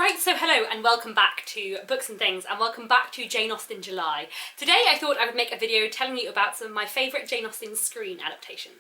Right, so hello and welcome back to Books and Things, and welcome back to Jane Austen July. Today I thought I would make a video telling you about some of my favourite Jane Austen screen adaptations.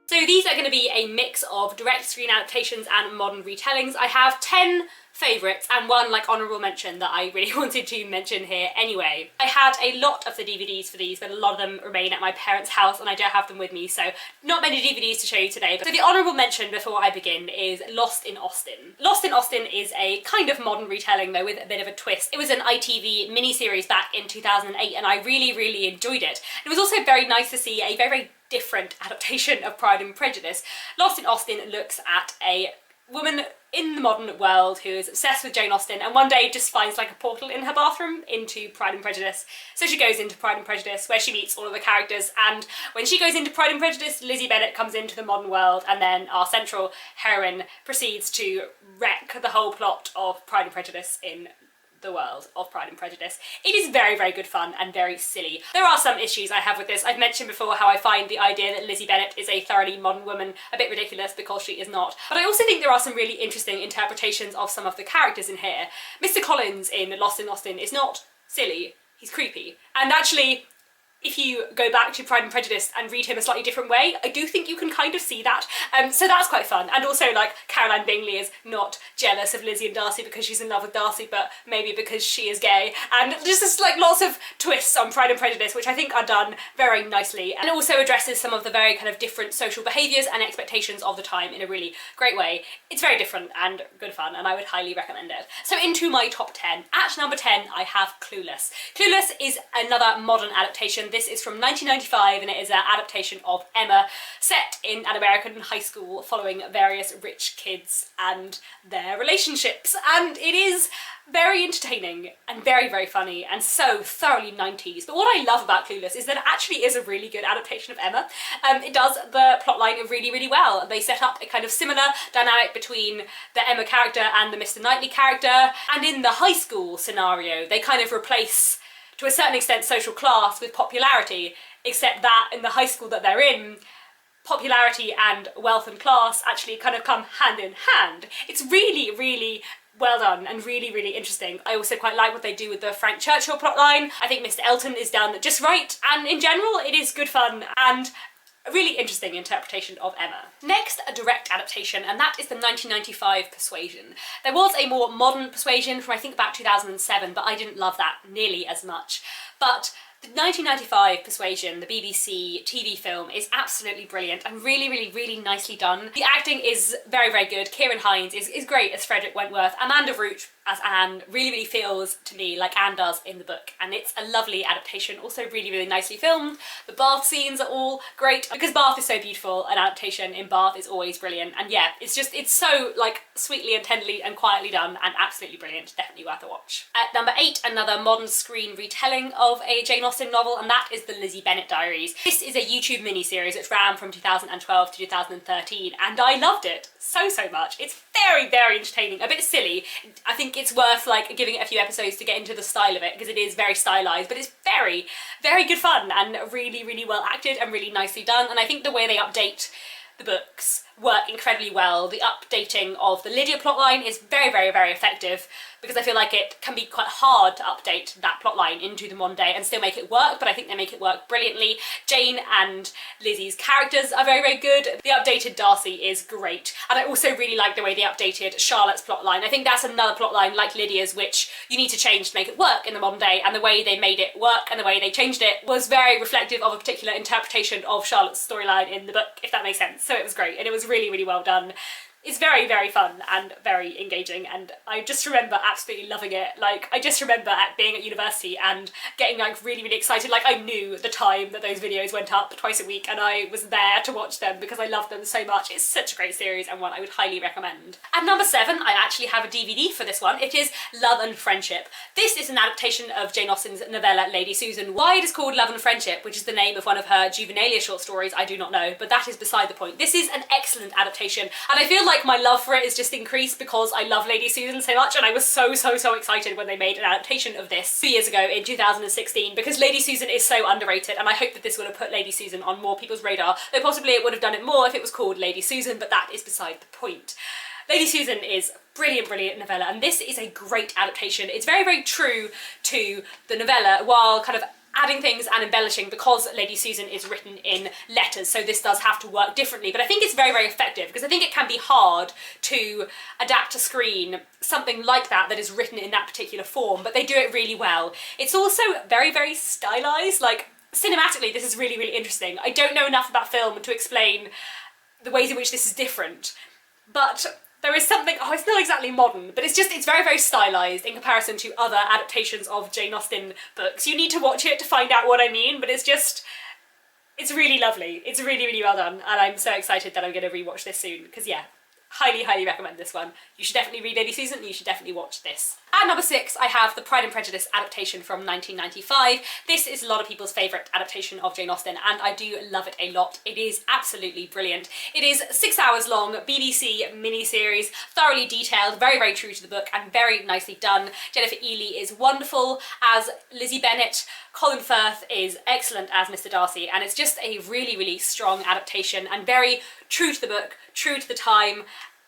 So these are going to be a mix of direct screen adaptations and modern retellings. I have 10 favourites and one honourable mention that I really wanted to mention here anyway. I had a lot of the DVDs for these, but a lot of them remain at my parents' house and I don't have them with me, so not many DVDs to show you today. So the honourable mention before I begin is Lost in Austen. Lost in Austen is a kind of modern retelling though, with a bit of a twist. It was an ITV miniseries back in 2008 and I really enjoyed it. It was also very nice to see a very different adaptation of Pride and Prejudice. Lost in Austen looks at a woman in the modern world who is obsessed with Jane Austen and one day just finds like a portal in her bathroom into Pride and Prejudice. So she goes into Pride and Prejudice where she meets all of the characters, and when she goes into Pride and Prejudice, Lizzie Bennet comes into the modern world and then our central heroine proceeds to wreck the whole plot of Pride and Prejudice in the world of Pride and Prejudice. It is very good fun and very silly. There are some issues I have with this. I've mentioned before how I find the idea that Lizzie Bennet is a thoroughly modern woman a bit ridiculous because she is not. But I also think there are some really interesting interpretations of some of the characters in here. Mr. Collins in Lost in Austen is not silly, he's creepy. And actually, if you go back to Pride and Prejudice and read him a slightly different way, I do think you can kind of see that. So that's quite fun. And also, like, Caroline Bingley is not jealous of Lizzie and Darcy because she's in love with Darcy, but maybe because she is gay. And just like lots of twists on Pride and Prejudice, which I think are done very nicely. And it also addresses some of the very kind of different social behaviours and expectations of the time in a really great way. It's very different and good fun, and I would highly recommend it. So into my top 10. At number 10, I have Clueless. Clueless is another modern adaptation. This is from 1995 and it is an adaptation of Emma, set in an American high school following various rich kids and their relationships. And it is very entertaining and very funny and so thoroughly 90s. But what I love about Clueless is that it actually is a really good adaptation of Emma. It does the plotline really well. They set up a kind of similar dynamic between the Emma character and the Mr. Knightley character, and in the high school scenario they kind of replace to a certain extent social class with popularity, except that in the high school that they're in, popularity and wealth and class actually kind of come hand in hand. It's really well done and really interesting. I also quite like what they do with the Frank Churchill plotline. I think Mr. Elton is done just right, and in general it is good fun and a really interesting interpretation of Emma. Next, a direct adaptation, and that is the 1995 Persuasion. There was a more modern Persuasion from I think about 2007, but I didn't love that nearly as much. But the 1995 Persuasion, the BBC TV film, is absolutely brilliant and really nicely done. The acting is very good. Kieran Hines is great as Frederick Wentworth. Amanda Root as Anne really feels to me like Anne does in the book, and it's a lovely adaptation, also really nicely filmed. The Bath scenes are all great. Because Bath is so beautiful, an adaptation in Bath is always brilliant, and yeah, it's so like sweetly and tenderly and quietly done and absolutely brilliant. Definitely worth a watch. At number 8, another modern screen retelling of a Jane Austen novel, and that is the Lizzie Bennet Diaries. This is a YouTube miniseries which ran from 2012 to 2013 and I loved it so much. It's very entertaining, a bit silly. I think it's worth like giving it a few episodes to get into the style of it because it is very stylized, but it's very good fun and really well acted and really nicely done. And I think the way they update the books work incredibly well. The updating of the Lydia plotline is very effective, because I feel like it can be quite hard to update that plotline into the modern day and still make it work, but I think they make it work brilliantly. Jane and Lizzie's characters are very good. The updated Darcy is great, and I also really like the way they updated Charlotte's plotline. I think that's another plotline like Lydia's which you need to change to make it work in the modern day, and the way they made it work and the way they changed it was very reflective of a particular interpretation of Charlotte's storyline in the book, if that makes sense. So it was great and it was really well done. It's very fun and very engaging, and I just remember absolutely loving it. Like, I just remember being at university and getting like really excited. Like, I knew the time that those videos went up twice a week and I was there to watch them because I loved them so much. It's such a great series and one I would highly recommend. At number 7, I actually have a DVD for this one. It is Love and Friendship. This is an adaptation of Jane Austen's novella Lady Susan. Why it is called Love and Friendship, which is the name of one of her juvenilia short stories, I do not know, but that is beside the point. This is an excellent adaptation, and I feel like my love for it is just increased because I love Lady Susan so much, and I was so excited when they made an adaptation of this 2 years ago in 2016, because Lady Susan is so underrated, and I hope that this will have put Lady Susan on more people's radar, though possibly it would have done it more if it was called Lady Susan, but that is beside the point. Lady Susan is brilliant novella, and this is a great adaptation. It's very true to the novella while kind of adding things and embellishing, because Lady Susan is written in letters, so this does have to work differently, but I think it's very effective, because I think it can be hard to adapt to screen something like that is written in that particular form, but they do it really well. It's also very stylized. Like, cinematically this is really interesting. I don't know enough about film to explain the ways in which this is different, but there is something, oh, it's not exactly modern, but it's very stylized in comparison to other adaptations of Jane Austen books. You need to watch it to find out what I mean, but it's really lovely. It's really well done, and I'm so excited that I'm going to rewatch this soon, because yeah, highly recommend this one. You should definitely read Lady Susan, and you should definitely watch this. At number 6, I have the Pride and Prejudice adaptation from 1995. This is a lot of people's favourite adaptation of Jane Austen, and I do love it a lot. It is absolutely brilliant. It is 6 hours long, BBC miniseries, thoroughly detailed, very true to the book, and very nicely done. Jennifer Ely is wonderful as Lizzie Bennet. Colin Firth is excellent as Mr. Darcy, and it's just a really strong adaptation, and very true to the book, true to the time.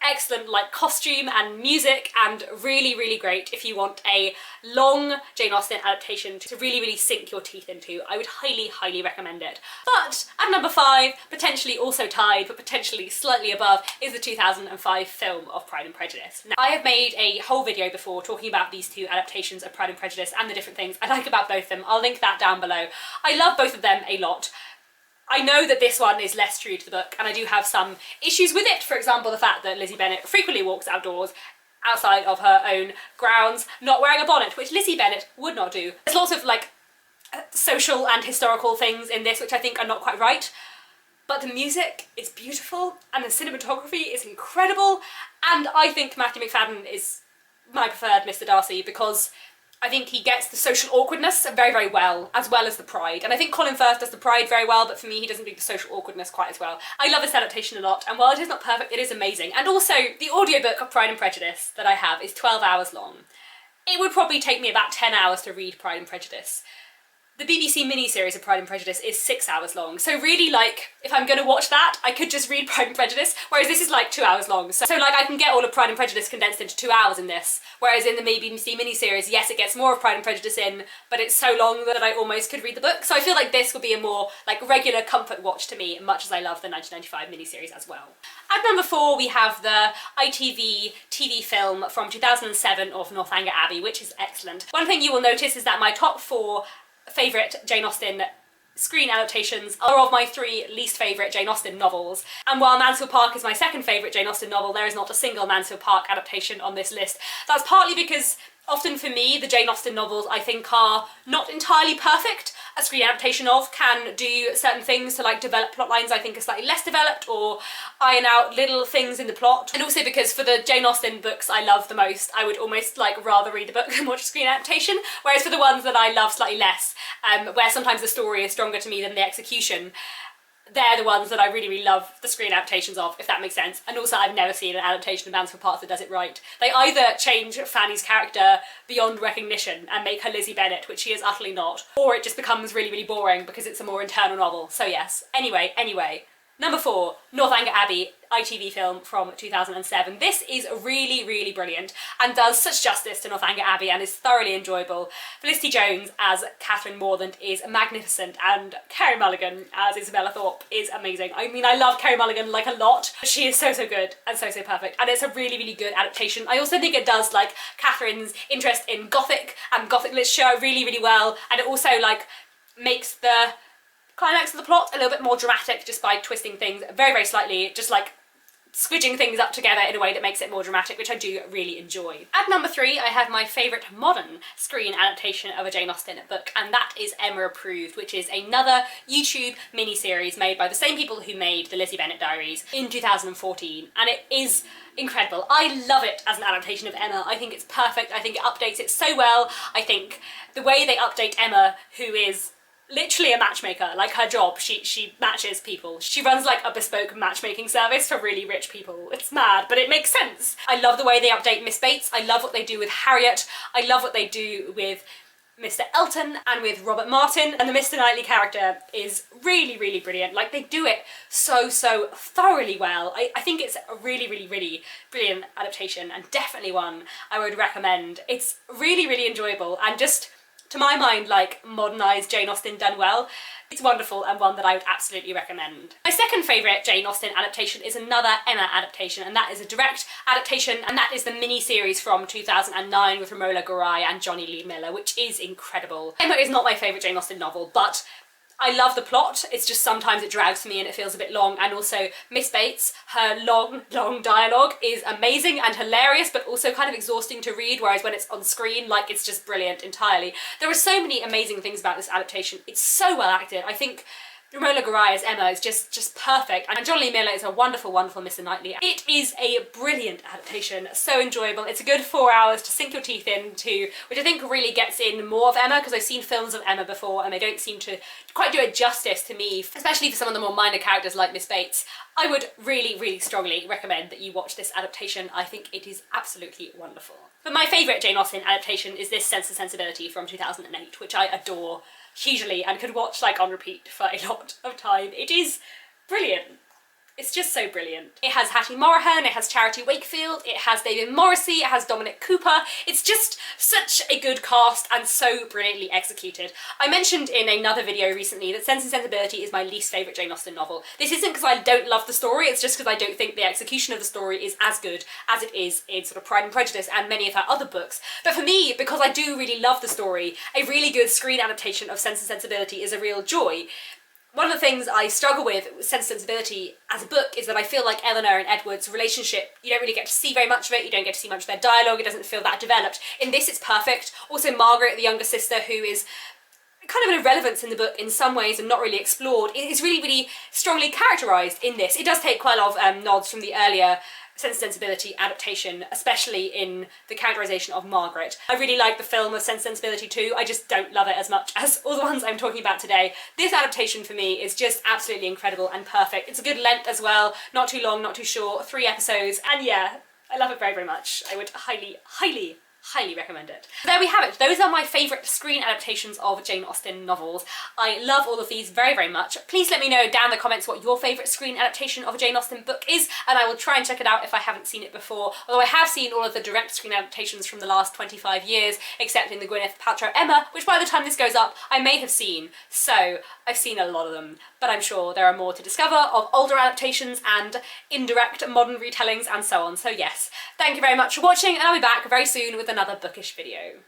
Excellent like costume and music, and really great if you want a long Jane Austen adaptation to really sink your teeth into. I would highly recommend it. But at number 5, potentially also tied but potentially slightly above, is the 2005 film of Pride and Prejudice. Now, I have made a whole video before talking about these two adaptations of Pride and Prejudice and the different things I like about both of them. I'll link that down below. I love both of them a lot. I know that this one is less true to the book, and I do have some issues with it. For example, the fact that Lizzie Bennet frequently walks outdoors, outside of her own grounds, not wearing a bonnet, which Lizzie Bennet would not do. There's lots of like social and historical things in this which I think are not quite right, but the music is beautiful and the cinematography is incredible, and I think Matthew McFadden is my preferred Mr. Darcy, because I think he gets the social awkwardness very well as the pride. And I think Colin Firth does the pride very well, but for me he doesn't do the social awkwardness quite as well. I love this adaptation a lot, and while it is not perfect, it is amazing. And also, the audiobook of Pride and Prejudice that I have is 12 hours long. It would probably take me about 10 hours to read Pride and Prejudice. The BBC miniseries of Pride and Prejudice is 6 hours long, so really, like, if I'm going to watch that, I could just read Pride and Prejudice, whereas this is like 2 hours long. So like, I can get all of Pride and Prejudice condensed into 2 hours in this, whereas in the BBC miniseries, yes, it gets more of Pride and Prejudice in, but it's so long that I almost could read the book. So I feel like this would be a more, like, regular comfort watch to me, much as I love the 1995 miniseries as well. At number 4, we have the ITV TV film from 2007 of Northanger Abbey, which is excellent. One thing you will notice is that my top 4 favourite Jane Austen screen adaptations are of my 3 least favourite Jane Austen novels. And while Mansfield Park is my second favourite Jane Austen novel, there is not a single Mansfield Park adaptation on this list. That's partly because often for me, the Jane Austen novels I think are not entirely perfect. A screen adaptation of can do certain things to like develop plot lines I think are slightly less developed, or iron out little things in the plot. And also because for the Jane Austen books I love the most, I would almost like rather read the book than watch a screen adaptation. Whereas for the ones that I love slightly less, where sometimes the story is stronger to me than the execution, they're the ones that I really love the screen adaptations of, if that makes sense. And also I've never seen an adaptation of Mansfield Park that does it right. They either change Fanny's character beyond recognition and make her Lizzie Bennet, which she is utterly not, or it just becomes really boring because it's a more internal novel. So yes. Anyway. Number 4, Northanger Abbey ITV film from 2007. This is really brilliant and does such justice to Northanger Abbey and is thoroughly enjoyable. Felicity Jones as Catherine Morland is magnificent, and Carey Mulligan as Isabella Thorpe is amazing. I mean, I love Carey Mulligan like a lot, but she is so good and so perfect, and it's a really good adaptation. I also think it does like Catherine's interest in Gothic and Gothic literature really well, and it also like makes the climax of the plot a little bit more dramatic just by twisting things very slightly, just like squidging things up together in a way that makes it more dramatic, which I do really enjoy. At number 3, I have my favourite modern screen adaptation of a Jane Austen book, and that is Emma Approved, which is another YouTube miniseries made by the same people who made the Lizzie Bennet Diaries in 2014, and it is incredible. I love it as an adaptation of Emma. I think it's perfect. I think it updates it so well. I think the way they update Emma, who is literally a matchmaker. Like, her job, she matches people. She runs like a bespoke matchmaking service for really rich people. It's mad, but it makes sense. I love the way they update Miss Bates. I love what they do with Harriet. I love what they do with Mr. Elton and with Robert Martin, and the Mr. Knightley character is really, really brilliant. Like, they do it so thoroughly well. I think it's a really, really, really brilliant adaptation, and definitely one I would recommend. It's really, really enjoyable, and just, to my mind, like, modernised Jane Austen done well. It's wonderful, and one that I would absolutely recommend. My second favourite Jane Austen adaptation is another Emma adaptation, and that is a direct adaptation, and that is the mini-series from 2009 with Romola Garai and Johnny Lee Miller, which is incredible. Emma is not my favourite Jane Austen novel, but I love the plot. It's just sometimes it drags for me and it feels a bit long, and also Miss Bates, her long dialogue is amazing and hilarious, but also kind of exhausting to read, whereas when it's on screen, like, it's just brilliant entirely. There are so many amazing things about this adaptation. It's so well acted. I think Romola Garai as Emma is just perfect, and John Lee Miller is a wonderful, wonderful Mr. Knightley. It is a brilliant adaptation, so enjoyable. It's a good 4 hours to sink your teeth into, which I think really gets in more of Emma, because I've seen films of Emma before and they don't seem to quite do it justice to me, especially for some of the more minor characters like Miss Bates. I would really, really strongly recommend that you watch this adaptation. I think it is absolutely wonderful. But my favourite Jane Austen adaptation is this Sense and Sensibility from 2008, which I adore hugely and could watch like on repeat for a lot of time. It is brilliant. It's just so brilliant. It has Hattie Morahan, it has Charity Wakefield, it has David Morrissey, it has Dominic Cooper. It's just such a good cast and so brilliantly executed. I mentioned in another video recently that Sense and Sensibility is my least favourite Jane Austen novel. This isn't because I don't love the story, it's just because I don't think the execution of the story is as good as it is in sort of Pride and Prejudice and many of her other books. But for me, because I do really love the story, a really good screen adaptation of Sense and Sensibility is a real joy. One of the things I struggle with Sense and Sensibility as a book is that I feel like Eleanor and Edward's relationship, you don't really get to see very much of it, you don't get to see much of their dialogue, it doesn't feel that developed. In this it's perfect. Also Margaret, the younger sister, who is kind of an irrelevance in the book in some ways and not really explored, is really, really strongly characterised in this. It does take quite a lot of nods from the earlier Sense and Sensibility adaptation, especially in the characterisation of Margaret. I really like the film of Sense and Sensibility too, I just don't love it as much as all the ones I'm talking about today. This adaptation for me is just absolutely incredible and perfect. It's a good length as well, not too long, not too short, 3 episodes, and yeah, I love it very, very much. I would highly recommend it. There we have it. Those are my favourite screen adaptations of Jane Austen novels. I love all of these very, very much. Please let me know down in the comments what your favourite screen adaptation of a Jane Austen book is, and I will try and check it out if I haven't seen it before. Although I have seen all of the direct screen adaptations from the last 25 years, except in the Gwyneth Paltrow Emma, which by the time this goes up, I may have seen. So I've seen a lot of them, but I'm sure there are more to discover of older adaptations and indirect modern retellings and so on. So yes, thank you very much for watching, and I'll be back very soon with another bookish video.